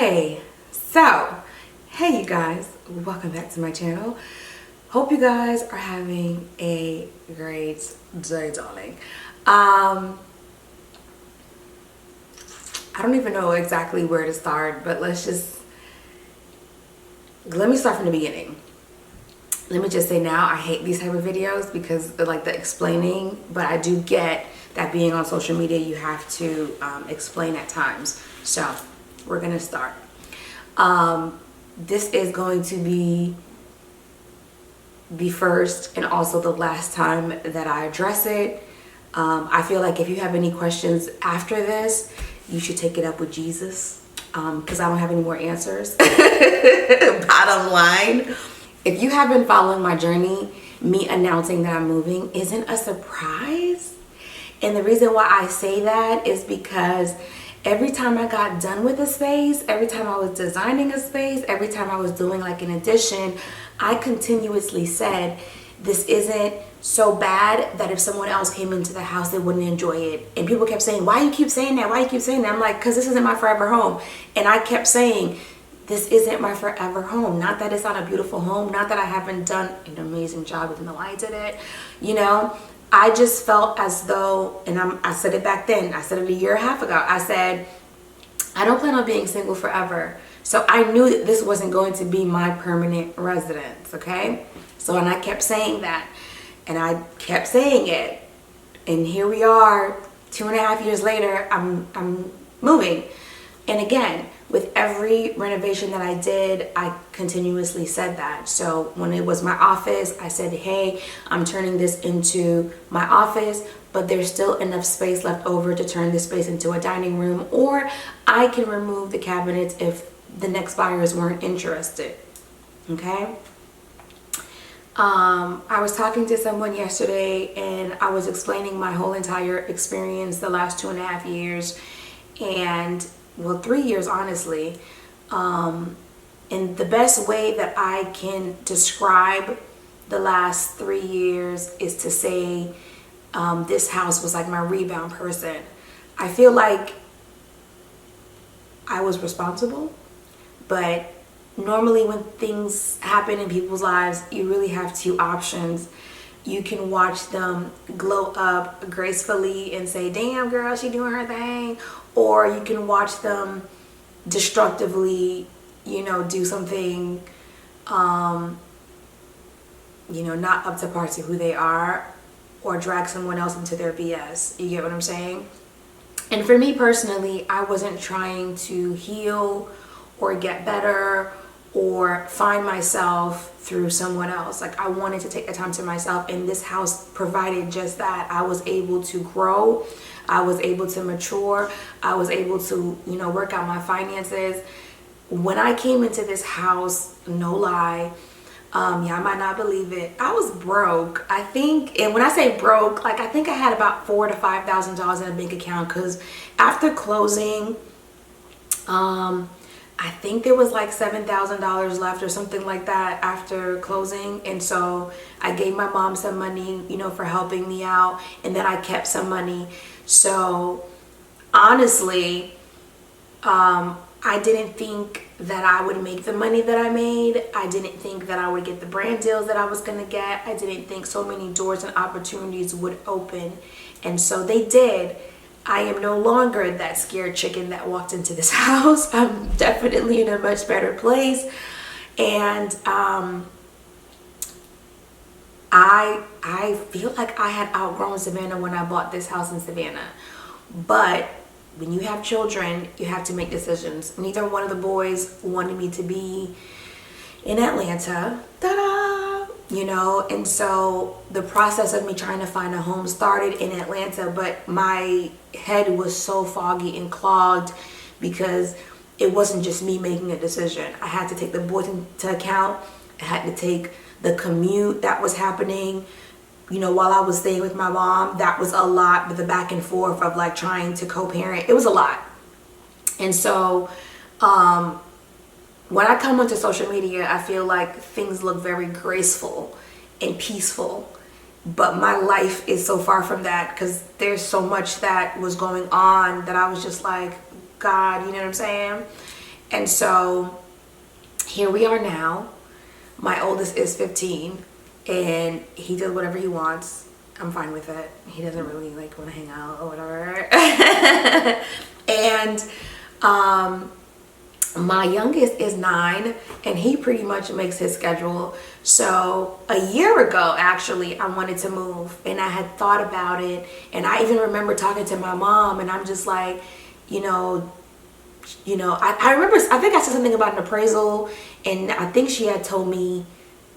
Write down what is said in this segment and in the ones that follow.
Okay, so hey you guys, welcome back to my channel. Hope you guys are having a great day, darling. I don't even know exactly where to start, but let me start from the beginning. Let me just say now, I hate these type of videos because they're like the explaining, but I do get that being on social media, you have to explain at times. So we're gonna start. This is going to be the first and also the last time that I address it. I feel like if you have any questions after this, you should take it up with Jesus, because I don't have any more answers. Bottom line, if you have been following my journey, me announcing that I'm moving isn't a surprise. And the reason why I say that is because every time I got done with a space, every time I was designing a space, every time I was doing like an addition, I continuously said, this isn't so bad that if someone else came into the house, they wouldn't enjoy it. And people kept saying, why you keep saying that? Why you keep saying that? I'm like, because this isn't my forever home. And I kept saying, this isn't my forever home. Not that it's not a beautiful home. Not that I haven't done an amazing job even though I did it. You know, I just felt as though, and I said it back then, I said it a year and a half ago, I said, I don't plan on being single forever. So I knew that this wasn't going to be my permanent residence, okay? So, and I kept saying that, and I kept saying it, and here we are, 2.5 years later, I'm moving. And again, with every renovation that I did, I continuously said that. So when it was my office, I said, hey, I'm turning this into my office, but there's still enough space left over to turn this space into a dining room, or I can remove the cabinets if the next buyers weren't interested, okay? I was talking to someone yesterday and I was explaining my whole entire experience the last 2.5 years, and well, 3 years honestly. And the best way that I can describe the last 3 years is to say this house was like my rebound person. I feel like I was responsible, but normally when things happen in people's lives, you really have two options. You can watch them glow up gracefully and say, damn girl, she doing her thing. Or you can watch them destructively, you know, do something, you know, not up to par to who they are, or drag someone else into their BS. You get what I'm saying? And for me personally, I wasn't trying to heal or get better or find myself through someone else. Like, I wanted to take the time to myself, and this house provided just that. I was able to grow, I was able to mature, I was able to, you know, work out my finances. When I came into this house, no lie, yeah, I might not believe it, I was broke. I think, and when I say broke, like I think I had about $4,000 to $5,000 in a bank account, because after closing, I think there was like $7,000 left or something like that after closing. And so I gave my mom some money, you know, for helping me out, and then I kept some money. So honestly, I didn't think that I would make the money that I made. I didn't think that I would get the brand deals that I was gonna get. I didn't think so many doors and opportunities would open, and so they did. I am no longer that scared chicken that walked into this house. I'm definitely in a much better place. And I feel like I had outgrown Savannah when I bought this house in Savannah. But when you have children, you have to make decisions. Neither one of the boys wanted me to be in Atlanta. Ta-da! You know, and so the process of me trying to find a home started in Atlanta, but my head was so foggy and clogged because it wasn't just me making a decision. I had to take the boys into account. I had to take the commute that was happening, you know, while I was staying with my mom. That was a lot, but the back and forth of like trying to co-parent, it was a lot. And so when I come onto social media, I feel like things look very graceful and peaceful, but my life is so far from that, because there's so much that was going on that I was just like, God, you know what I'm saying? And so here we are now. My oldest is 15 and he does whatever he wants. I'm fine with it. He doesn't really like want to hang out or whatever. And my youngest is 9 and he pretty much makes his schedule. So a year ago, actually, I wanted to move and I had thought about it. And I even remember talking to my mom and I'm just like, I remember, I think I said something about an appraisal and I think she had told me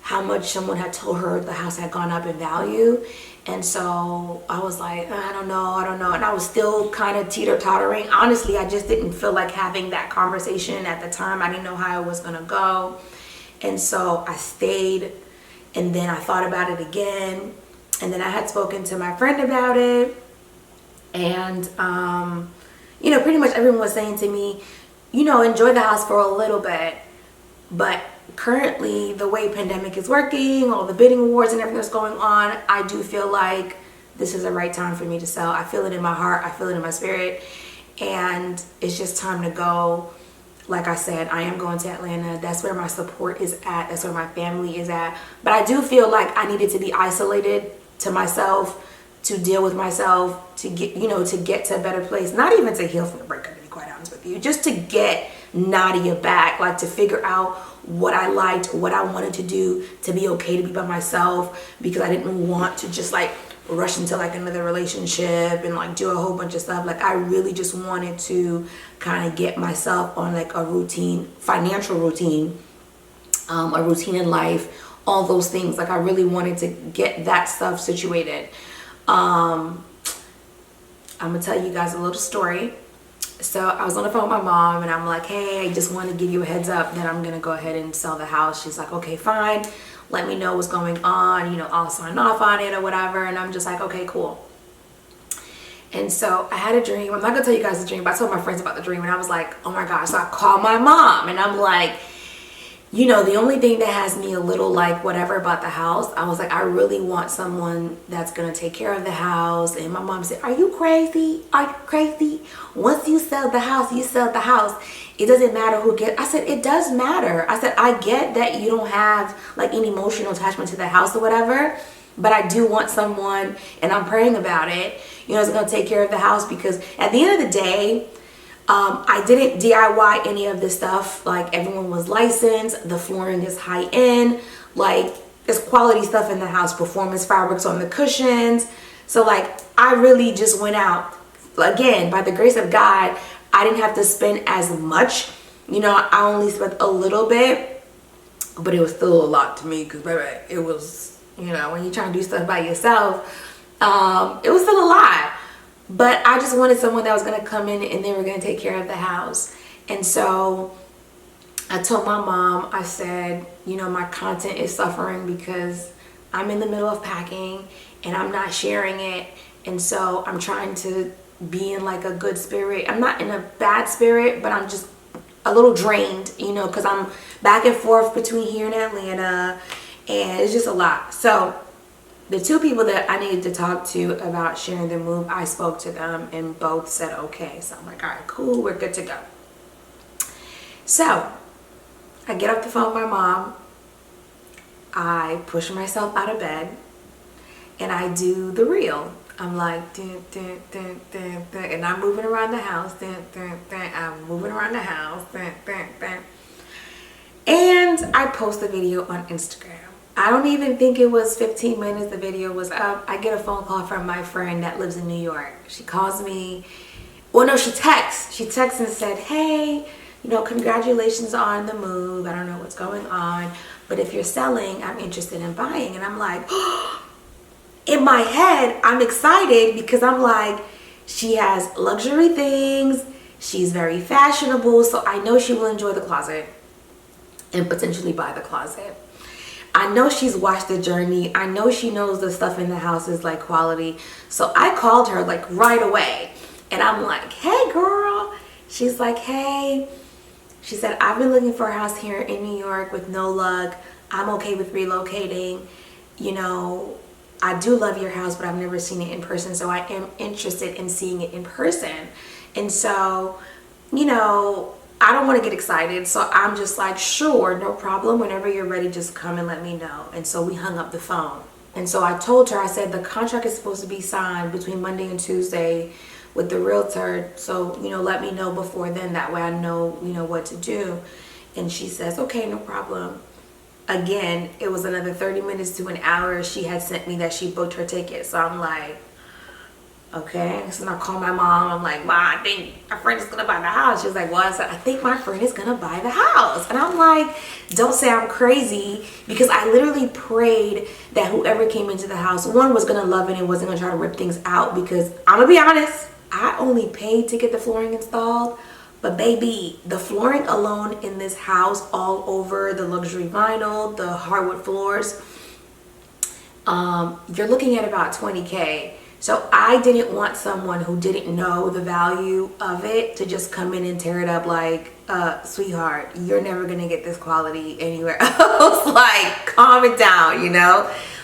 how much someone had told her the house had gone up in value. And so I was like, I don't know. And I was still kind of teeter-tottering. Honestly, I just didn't feel like having that conversation at the time. I didn't know how it was going to go. And so I stayed and then I thought about it again. And then I had spoken to my friend about it. And, pretty much everyone was saying to me, enjoy the house for a little bit. But currently, the way pandemic is working, all the bidding wars and everything that's going on, I do feel like this is the right time for me to sell. I feel it in my heart. I feel it in my spirit. And it's just time to go. Like I said, I am going to Atlanta. That's where my support is at. That's where my family is at. But I do feel like I needed to be isolated to myself, to deal with myself, to get, to get to a better place. Not even to heal from the breakup, to be quite honest with you. Just to get Nadia back, like to figure out what I liked, what I wanted to do, to be okay to be by myself, because I didn't want to just like rush into like another relationship and like do a whole bunch of stuff. Like I really just wanted to kind of get myself on like a routine, financial routine, a routine in life, all those things. Like I really wanted to get that stuff situated. I'm gonna tell you guys a little story. So I was on the phone with my mom and I'm like, hey, I just want to give you a heads up that I'm gonna go ahead and sell the house. She's like, okay, fine, let me know what's going on, I'll sign off on it or whatever. And I'm just like, okay, cool. And so I had a dream. I'm not gonna tell you guys the dream, but I told my friends about the dream and I was like, oh my gosh. So I called my mom and I'm like, the only thing that has me a little like whatever about the house, I was like, I really want someone that's going to take care of the house. And my mom said, are you crazy? Are you crazy? Once you sell the house, you sell the house. It doesn't matter who gets. I said, it does matter. I said, I get that you don't have like any emotional attachment to the house or whatever, but I do want someone, and I'm praying about it, is going to take care of the house, because at the end of the day, I didn't DIY any of this stuff. Like everyone was licensed. The flooring is high end. Like there's quality stuff in the house. Performance fabrics on the cushions. So like I really just went out. Again, by the grace of God, I didn't have to spend as much. I only spent a little bit, but it was still a lot to me, because baby, it was, when you're trying to do stuff by yourself, it was still a lot. But I just wanted someone that was going to come in and they were going to take care of the house. And so I told my mom, I said, my content is suffering because I'm in the middle of packing and I'm not sharing it. And so I'm trying to be in like a good spirit. I'm not in a bad spirit, but I'm just a little drained, because I'm back and forth between here and Atlanta and it's just a lot. So the two people that I needed to talk to about sharing the move, I spoke to them and both said okay. So I'm like, all right, cool, we're good to go. So I get off the phone with my mom. I push myself out of bed and I do the reel. I'm like, dun, dun, dun, dun, dun, and I'm moving around the house. Dun, dun, dun, I'm moving around the house. Dun, dun, dun. And I post the video on Instagram. I don't even think it was 15 minutes the video was up. I get a phone call from my friend that lives in New York. She calls me. Well, no, she texts. She texts and said, hey, congratulations on the move. I don't know what's going on, but if you're selling, I'm interested in buying. And I'm like, in my head, I'm excited because I'm like, she has luxury things. She's very fashionable. So I know she will enjoy the closet and potentially buy the closet. I know she's watched the journey. I know she knows the stuff in the house is like quality. So I called her like right away and I'm like, hey girl. She's like, hey. She said, I've been looking for a house here in New York with no luck. I'm okay with relocating. I do love your house, but I've never seen it in person. So I am interested in seeing it in person. And so, I don't want to get excited. So I'm just like, sure, no problem. Whenever you're ready, just come and let me know. And so we hung up the phone. And so I told her, I said, the contract is supposed to be signed between Monday and Tuesday with the realtor. So, let me know before then. That way I know, what to do. And she says, okay, no problem. Again, it was another 30 minutes to an hour. She had sent me that she booked her ticket. So I'm like, okay. So I call my mom. I'm like, Mom, I think my friend is gonna buy the house. She was like, well, I said, I think my friend is gonna buy the house. And I'm like, don't say I'm crazy, because I literally prayed that whoever came into the house, one, was gonna love it and wasn't gonna try to rip things out. Because I'm gonna be honest, I only paid to get the flooring installed. But baby, the flooring alone in this house, all over the luxury vinyl, the hardwood floors, you're looking at about $20K. So I didn't want someone who didn't know the value of it to just come in and tear it up like, sweetheart, you're never gonna get this quality anywhere else. Like, calm it down,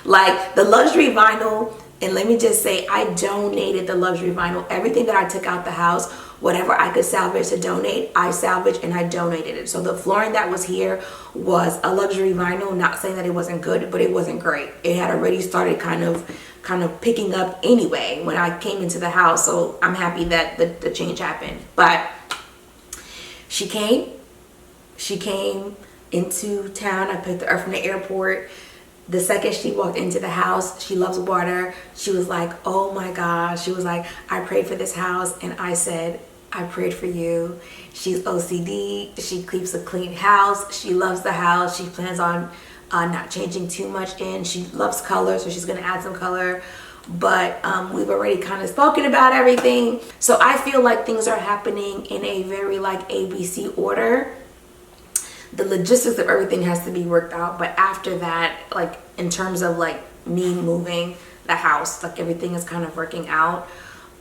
Like, the luxury vinyl, and let me just say, I donated the luxury vinyl. Everything that I took out the house, whatever I could salvage to donate, I salvaged and I donated it. So the flooring that was here was a luxury vinyl. Not saying that it wasn't good, but it wasn't great. It had already started kind of picking up anyway when I came into the house. So I'm happy that the change happened. But she came into town. I picked her up from the airport. The second she walked into the house, she loves water. She was like, oh my gosh. She was like, I prayed for this house. And I said, I prayed for you. She's OCD. She keeps a clean house. She loves the house. She plans on not changing too much in. She loves color, so she's going to add some color. But we've already kind of spoken about everything. So I feel like things are happening in a very like ABC order. The logistics of everything has to be worked out, but after that, like in terms of like me moving the house, like everything is kind of working out.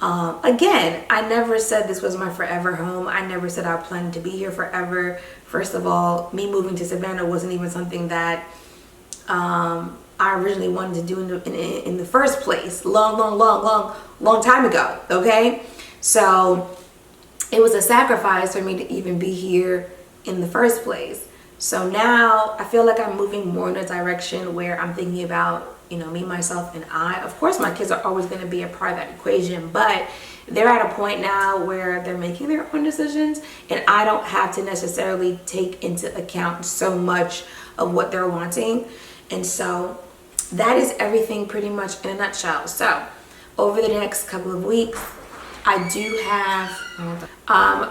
Again, I never said this was my forever home. I never said I planned to be here forever. First of all, me moving to Savannah wasn't even something that I originally wanted to do in the first place. Long time ago. Okay, so it was a sacrifice for me to even be here in the first place. So now I feel like I'm moving more in a direction where I'm thinking about, me, myself, and I. Of course, my kids are always going to be a part of that equation, but they're at a point now where they're making their own decisions, and I don't have to necessarily take into account so much of what they're wanting. And so that is everything pretty much in a nutshell. So over the next couple of weeks, I do have,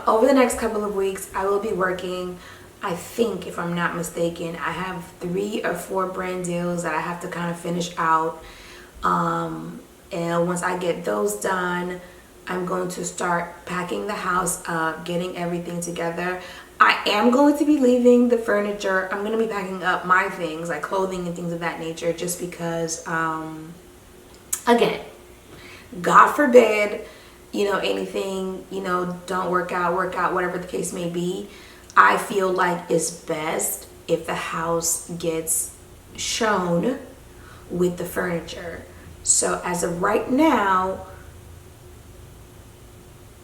over the next couple of weeks, I will be working, I think, if I'm not mistaken, I have 3 or 4 brand deals that I have to kind of finish out. And once I get those done, I'm going to start packing the house up, getting everything together. I am going to be leaving the furniture. I'm going to be packing up my things, like clothing and things of that nature, just because, again, God forbid, anything, don't work out, whatever the case may be. I feel like it's best if the house gets shown with the furniture. So as of right now,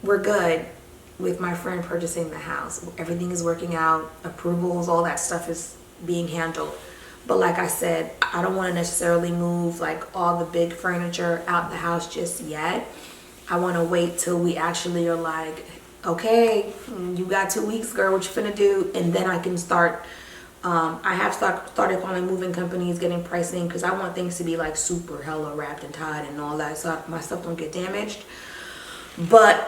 we're good with my friend purchasing the house. Everything is working out, approvals, all that stuff is being handled. But like I said, I don't want to necessarily move like all the big furniture out the house just yet. I want to wait till we actually are like, okay, you got 2 weeks, girl, what you finna do? And then I can start. I have started calling moving companies, getting pricing, because I want things to be like super hella wrapped and tied and all that, so my stuff don't get damaged. But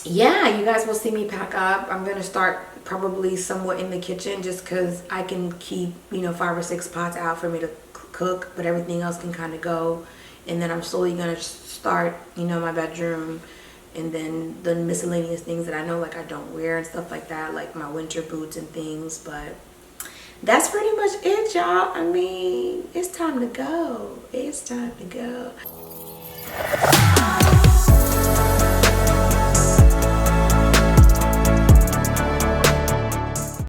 yeah, you guys will see me pack up. I'm gonna start probably somewhat in the kitchen, just because I can keep 5 or 6 pots out for me to cook, but everything else can kind of go. And then I'm slowly gonna start my bedroom, and then the miscellaneous things that I know like I don't wear and stuff like that, like my winter boots and things. But that's pretty much it, y'all. I mean, it's time to go. It's time to go.